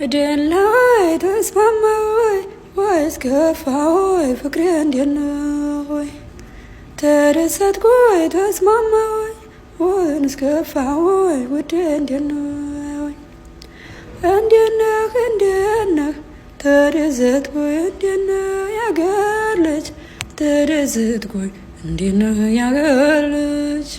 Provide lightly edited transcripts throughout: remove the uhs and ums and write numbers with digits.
ደላይ ተስማማይ ወይስ ከፋይ ፍቅሬ እንዴት ነው? ተደሰትኩኝ ተስማማይ ወይስ ከፋይ ውዴ እንዴት ነው? እንዴት ነህ ተደሰትኩኝ እንዴት ነው ያገር ልጅ ተደሰትኩኝ እንዴት ነው ያገር ልጅ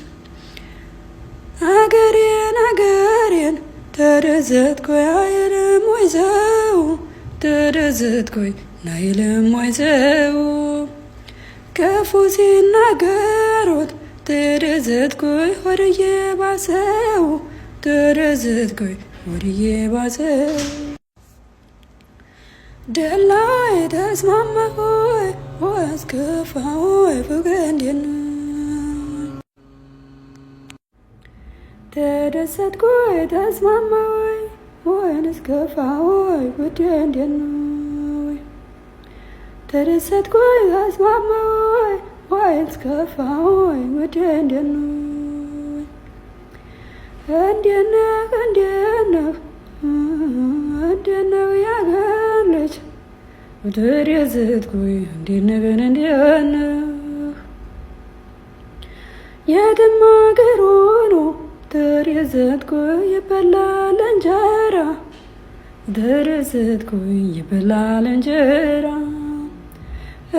አገሬን ተደሰትኩኝ አይልም ወይ ሰው ተደሰትኩኝ አይልም ወይ ሰው ክፉ ሲናገሩት ተደሰትኩኝ ሆድዬ ባሰው ተደሰትኩኝ ሆድዬ ባሰው ደላይ ተስማማሁኝ ወይስ ከፋሁኝ ፍቅሬ እንዴት ነው? ተደሰትኩኝ ተስማማሁኝ ወይስ ከፋሁኝ ውዴ እንዴት ነው? ተደሰትኩኝ ተስማማሁኝ ወይስ ከፋሁኝ ውዴ እንዴት ነው? እንዴት ነው ያገር ልጅ ተደሰትኩኝ እንዴት ነው የትም አገር ሆኖ ተደሰትኩኝ ይበላል እንጀራ ተደሰትኩኝ ይበላል እንጀራ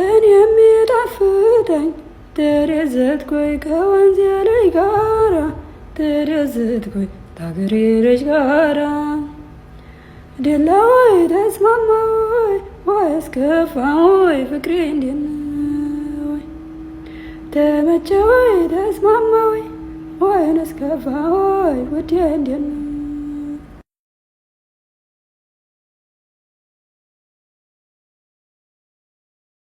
እኔ የሚጣፍጠኝ ተደሰትኩኝ ከወንዝ ልጅ ጋራ ተደሰትኩኝ ከአገሬ ልጅ ጋራ ደላይ ተስማማሁኝ ወይስ ከፋሁኝ ፍቅሬ እንዴት ነው? ተመቸኝ ተስማማሁኝ ወይስ ከፋሁኝ ውዴ እንዴት ነው?